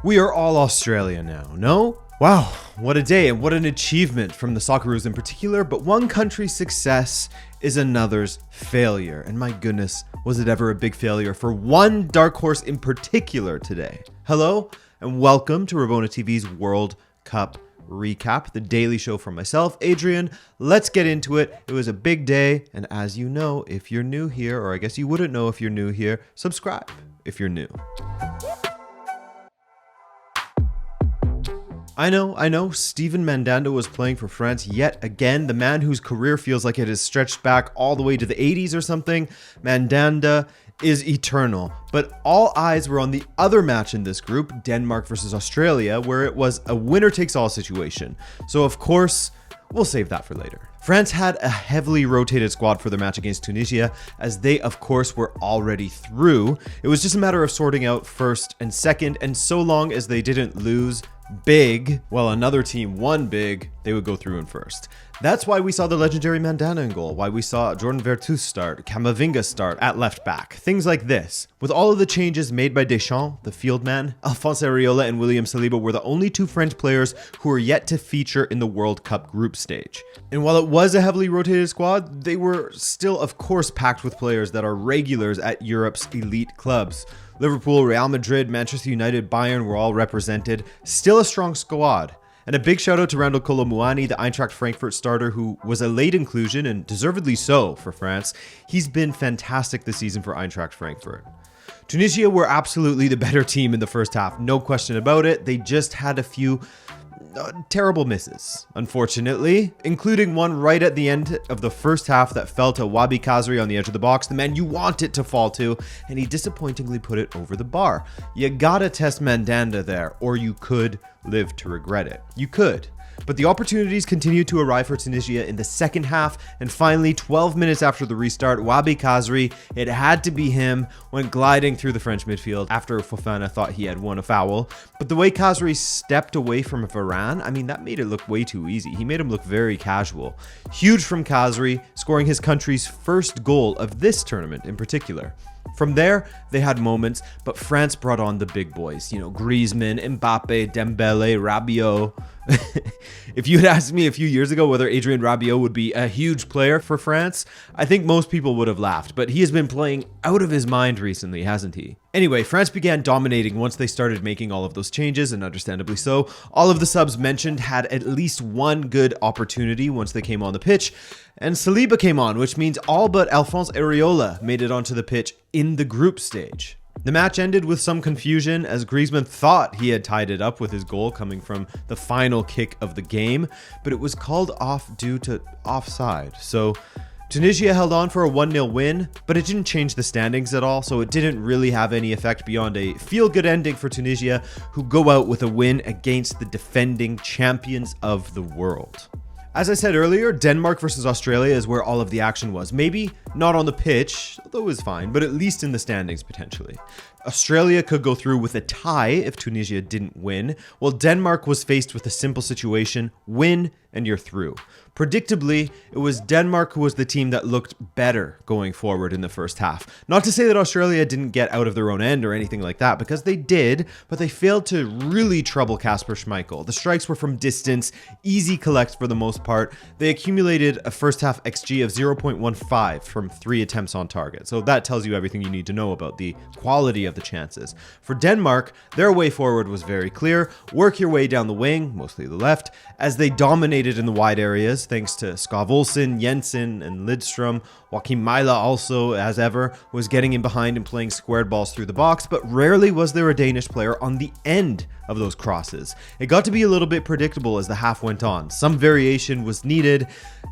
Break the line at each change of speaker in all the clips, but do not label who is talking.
We are all Australia now, no? Wow, what a day and what an achievement from the Socceroos in particular, but one country's success is another's failure. And my goodness, was it ever a big failure for one dark horse in particular today? Hello, and welcome to Rabona TV's World Cup Recap, the daily show from myself, Adrian. Let's get into it. It was a big day, and as you know, if you're new here, or I guess you wouldn't know if you're new here, subscribe if you're new. I know, Steven Mandanda was playing for France yet again, the man whose career feels like it has stretched back all the way to the 80s or something. Mandanda is eternal, but all eyes were on the other match in this group, Denmark versus Australia, where it was a winner-takes-all situation. So of course, we'll save that for later. France had a heavily rotated squad for their match against Tunisia, as they of course were already through. It was just a matter of sorting out first and second, and so long as they didn't lose big, while another team won big, they would go through in first. That's why we saw the legendary Mandanda in goal, why we saw Jordan Vertus start, Camavinga start at left back, things like this. With all of the changes made by Deschamps, the field man, Alphonse Areola and William Saliba were the only two French players who were yet to feature in the World Cup group stage. And while it was a heavily rotated squad, they were still of course packed with players that are regulars at Europe's elite clubs. Liverpool, Real Madrid, Manchester United, Bayern were all represented. Still a strong squad. And a big shout out to Randal Kolo Muani, the Eintracht Frankfurt starter, who was a late inclusion and deservedly so for France. He's been fantastic this season for Eintracht Frankfurt. Tunisia were absolutely the better team in the first half, no question about it. They just had a few terrible misses, unfortunately, including one right at the end of the first half that fell to Wabi Kazri on the edge of the box, the man you want it to fall to, and he disappointingly put it over the bar. You gotta test Mandanda there, or you could live to regret it. You could. But the opportunities continued to arrive for Tunisia in the second half, and finally, 12 minutes after the restart, Wabi Kazri, it had to be him, went gliding through the French midfield after Fofana thought he had won a foul. But the way Kazri stepped away from Varane, I mean, that made it look way too easy. He made him look very casual. Huge from Kazri, scoring his country's first goal of this tournament in particular. From there, they had moments, but France brought on the big boys. You know, Griezmann, Mbappe, Dembele, Rabiot. If you had asked me a few years ago whether Adrien Rabiot would be a huge player for France, I think most people would have laughed, but he has been playing out of his mind recently, hasn't he? Anyway, France began dominating once they started making all of those changes, and understandably so. All of the subs mentioned had at least one good opportunity once they came on the pitch, and Saliba came on, which means all but Alphonse Areola made it onto the pitch in the group stage. The match ended with some confusion as Griezmann thought he had tied it up with his goal coming from the final kick of the game, but it was called off due to offside. So Tunisia held on for a 1-0 win, but it didn't change the standings at all, so it didn't really have any effect beyond a feel-good ending for Tunisia, who go out with a win against the defending champions of the world. As I said earlier, Denmark versus Australia is where all of the action was. Maybe not on the pitch, although it was fine, but at least in the standings potentially. Australia could go through with a tie if Tunisia didn't win, while Denmark was faced with a simple situation: win and you're through. Predictably, it was Denmark who was the team that looked better going forward in the first half. Not to say that Australia didn't get out of their own end or anything like that, because they did, but they failed to really trouble Kasper Schmeichel. The strikes were from distance, easy collects for the most part. They accumulated a first half XG of 0.15 from 3 attempts on target. So that tells you everything you need to know about the quality of the chances. For Denmark, their way forward was very clear: work your way down the wing, mostly the left, as they dominated in the wide areas thanks to Skov Olsen, Jensen, and Lidstrom. Joachim Mæhle also, as ever, was getting in behind and playing squared balls through the box, but rarely was there a Danish player on the end of those crosses. It got to be a little bit predictable as the half went on. Some variation was needed,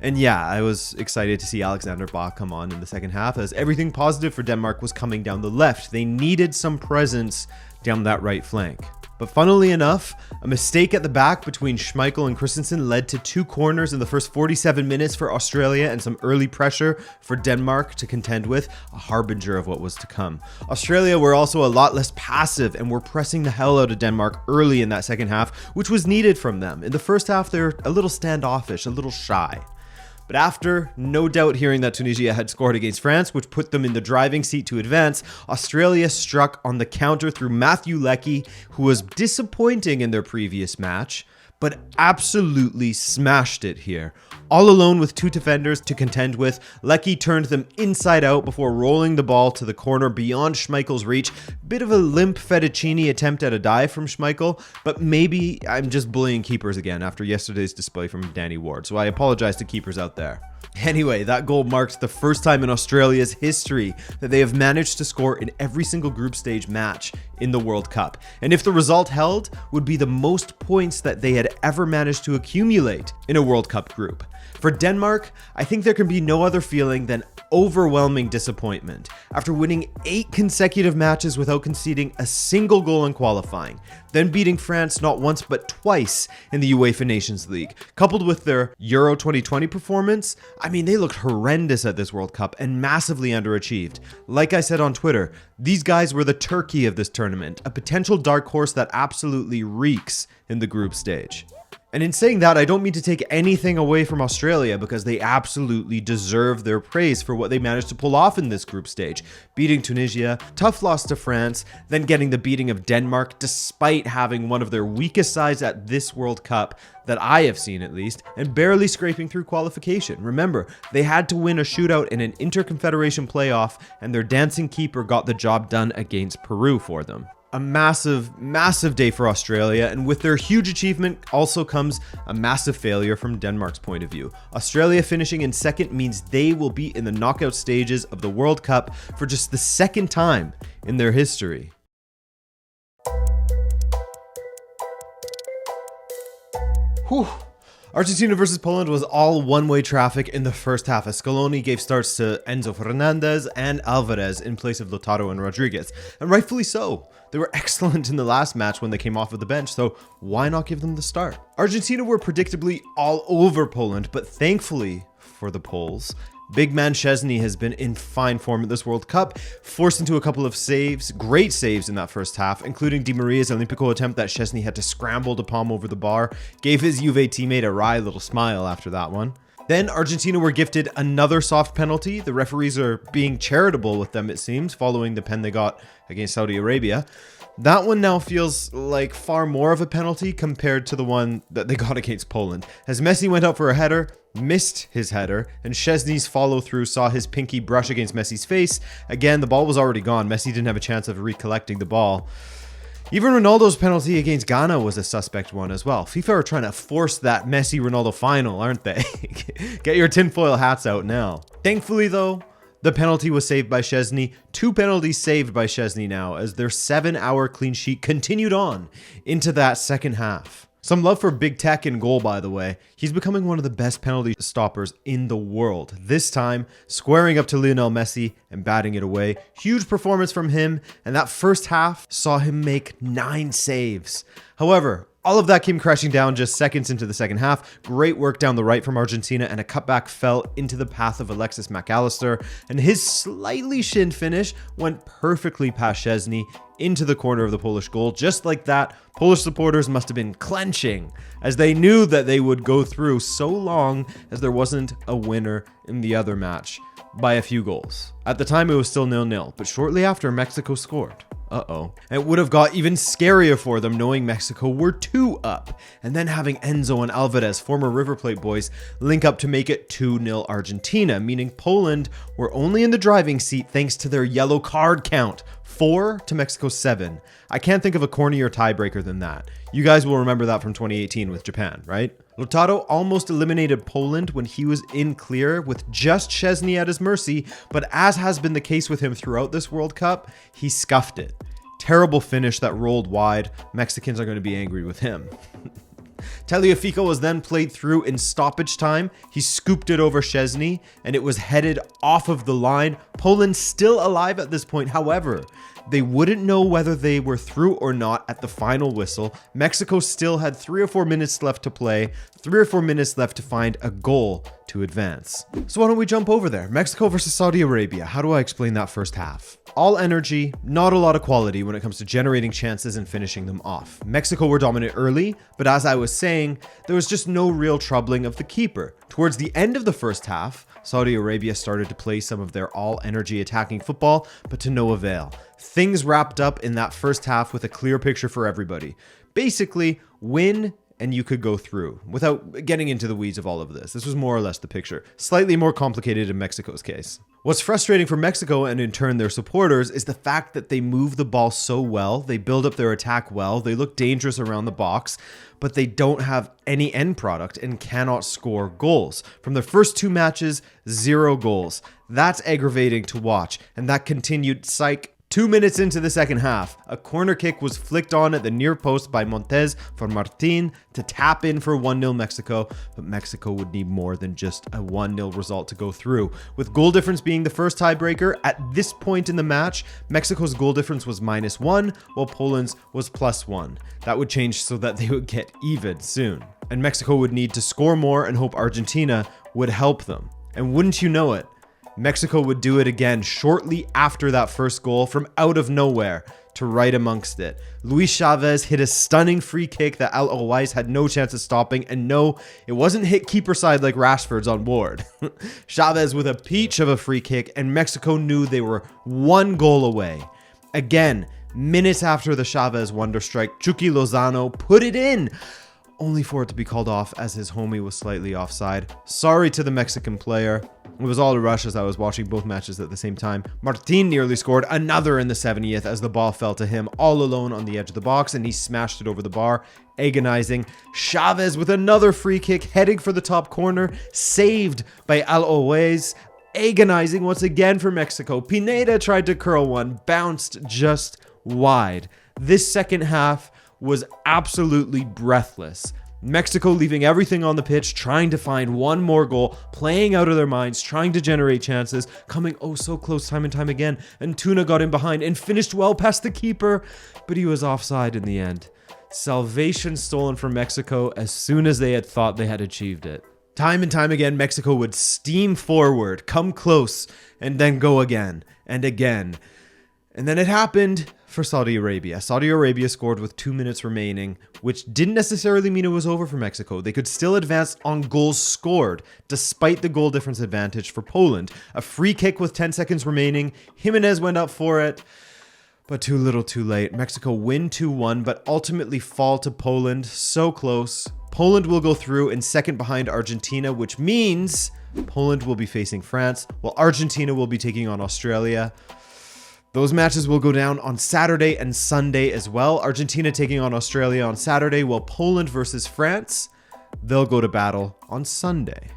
and yeah, I was excited to see Alexander Bach come on in the second half, as everything positive for Denmark was coming down the left. They needed some presence down that right flank. But funnily enough, a mistake at the back between Schmeichel and Christensen led to 2 corners in the first 47 minutes for Australia and some early pressure for Denmark to contend with, a harbinger of what was to come. Australia were also a lot less passive and were pressing the hell out of Denmark early in that second half, which was needed from them. In the first half, they're a little standoffish, a little shy. But after, no doubt, hearing that Tunisia had scored against France, which put them in the driving seat to advance, Australia struck on the counter through Matthew Leckie, who was disappointing in their previous match, but absolutely smashed it here. All alone with two defenders to contend with, Leckie turned them inside out before rolling the ball to the corner beyond Schmeichel's reach. Bit of a limp fettuccine attempt at a dive from Schmeichel, but maybe I'm just bullying keepers again after yesterday's display from Danny Ward, so I apologize to keepers out there. Anyway, that goal marks the first time in Australia's history that they have managed to score in every single group stage match in the World Cup. And if the result held, would be the most points that they had ever managed to accumulate in a World Cup group. For Denmark, I think there can be no other feeling than overwhelming disappointment after winning 8 consecutive matches without conceding a single goal in qualifying, then beating France not once but twice in the UEFA Nations League. Coupled with their Euro 2020 performance, I mean, they looked horrendous at this World Cup and massively underachieved. Like I said on Twitter, these guys were the turkey of this tournament, a potential dark horse that absolutely reeks in the group stage. And in saying that, I don't mean to take anything away from Australia because they absolutely deserve their praise for what they managed to pull off in this group stage. Beating Tunisia, tough loss to France, then getting the beating of Denmark despite having one of their weakest sides at this World Cup that I have seen at least, and barely scraping through qualification. Remember, they had to win a shootout in an Interconfederation playoff, and their dancing keeper got the job done against Peru for them. A massive, massive day for Australia, and with their huge achievement also comes a massive failure from Denmark's point of view. Australia finishing in second means they will be in the knockout stages of the World Cup for just the second time in their history. Whew. Argentina versus Poland was all one-way traffic in the first half as Scaloni gave starts to Enzo Fernandez and Alvarez in place of Lautaro and Rodriguez, and rightfully so. They were excellent in the last match when they came off of the bench, so why not give them the start? Argentina were predictably all over Poland, but thankfully for the Poles, big man Szczesny has been in fine form at this World Cup, forced into a couple of saves, great saves in that first half, including Di Maria's Olympico attempt that Szczesny had to scramble to palm over the bar, gave his Juve teammate a wry little smile after that one. Then Argentina were gifted another soft penalty. The referees are being charitable with them, it seems, following the pen they got against Saudi Arabia. That one now feels like far more of a penalty compared to the one that they got against Poland, as Messi went up for a header, missed his header, and Szczesny's follow-through saw his pinky brush against Messi's face. Again, the ball was already gone. Messi didn't have a chance of recollecting the ball. Even Ronaldo's penalty against Ghana was a suspect one as well. FIFA are trying to force that Messi-Ronaldo final, aren't they? Get your tinfoil hats out now. Thankfully, though, the penalty was saved by Szczesny. 2 penalties saved by Szczesny now as their 7-hour clean sheet continued on into that second half. Some love for Big Tech in goal, by the way. He's becoming one of the best penalty stoppers in the world. This time, squaring up to Lionel Messi and batting it away. Huge performance from him, and that first half saw him make 9 saves. However, all of that came crashing down just seconds into the second half. Great work down the right from Argentina, and a cutback fell into the path of Alexis McAllister, and his slightly shinned finish went perfectly past Szczesny into the corner of the Polish goal. Just like that, Polish supporters must have been clenching as they knew that they would go through so long as there wasn't a winner in the other match by a few goals. At the time, it was still 0-0, but shortly after, Mexico scored. And it would have got even scarier for them knowing Mexico were 2 up, and then having Enzo and Alvarez, former River Plate boys, link up to make it 2-0 Argentina, meaning Poland were only in the driving seat thanks to their yellow card count, 4 to Mexico's 7. I can't think of a cornier tiebreaker than that. You guys will remember that from 2018 with Japan, right? Lautaro almost eliminated Poland when he was in clear with just Szczesny at his mercy, but as has been the case with him throughout this World Cup, he scuffed it. Terrible finish that rolled wide. Mexicans are going to be angry with him. Tagliafico was then played through in stoppage time. He scooped it over Szczesny, and it was headed off of the line. Poland still alive at this point. However, They wouldn't know whether they were through or not at the final whistle. Mexico still had 3 or 4 minutes left to play, 3 or 4 minutes left to find a goal to advance. So why don't we jump over there? Mexico versus Saudi Arabia. How do I explain that first half? All energy, not a lot of quality when it comes to generating chances and finishing them off. Mexico were dominant early, but as I was saying, there was just no real troubling of the keeper. Towards the end of the first half, Saudi Arabia started to play some of their all-energy attacking football, but to no avail. Things wrapped up in that first half with a clear picture for everybody. Basically, win and you could go through without getting into the weeds of all of this. This was more or less the picture. Slightly more complicated in Mexico's case. What's frustrating for Mexico and in turn their supporters is the fact that they move the ball so well, they build up their attack well, they look dangerous around the box, but they don't have any end product and cannot score goals. From their first 2 matches, 0 goals. That's aggravating to watch, and that continued 2 minutes into the second half, a corner kick was flicked on at the near post by Montes for Martin to tap in for 1-0 Mexico, but Mexico would need more than just a 1-0 result to go through. With goal difference being the first tiebreaker, at this point in the match, Mexico's goal difference was -1, while Poland's was +1. That would change so that they would get even soon. And Mexico would need to score more and hope Argentina would help them. And wouldn't you know it, Mexico would do it again shortly after that first goal from out of nowhere to right amongst it. Luis Chavez hit a stunning free kick that lowlights had no chance of stopping, and no, it wasn't hit keeper side like Rashford's on board. Chavez with a peach of a free kick, and Mexico knew they were 1 goal away. Again, minutes after the Chavez wonder strike, Chucky Lozano put it in, only for it to be called off as his homie was slightly offside. Sorry to the Mexican player. It was all a rush as I was watching both matches at the same time. Martin nearly scored another in the 70th as the ball fell to him all alone on the edge of the box and he smashed it over the bar, agonizing. Chavez with another free kick heading for the top corner, saved by Alowais, agonizing once again for Mexico. Pineda tried to curl one, bounced just wide. This second half was absolutely breathless. Mexico leaving everything on the pitch, trying to find one more goal, playing out of their minds, trying to generate chances, coming oh so close time and time again. And Tuna got in behind and finished well past the keeper, but he was offside in the end. Salvation stolen from Mexico as soon as they had thought they had achieved it. Time and time again, Mexico would steam forward, come close, and then go again and again. And then it happened for Saudi Arabia. Saudi Arabia scored with 2 minutes remaining, which didn't necessarily mean it was over for Mexico. They could still advance on goals scored, despite the goal difference advantage for Poland. A free kick with 10 seconds remaining. Jimenez went up for it, but too little too late. Mexico win 2-1, but ultimately fall to Poland. So close. Poland will go through in second behind Argentina, which means Poland will be facing France, while Argentina will be taking on Australia. Those matches will go down on Saturday and Sunday as well. Argentina taking on Australia on Saturday, while Poland versus France, they'll go to battle on Sunday.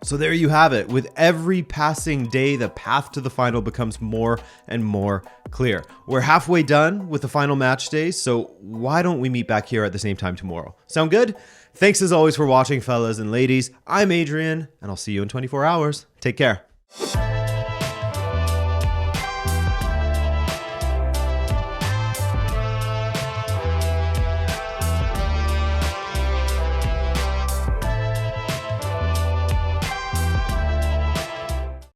So there you have it. With every passing day, the path to the final becomes more and more clear. We're halfway done with the final match days, so why don't we meet back here at the same time tomorrow? Sound good? Thanks as always for watching, fellas and ladies. I'm Adrian, and I'll see you in 24 hours. Take care.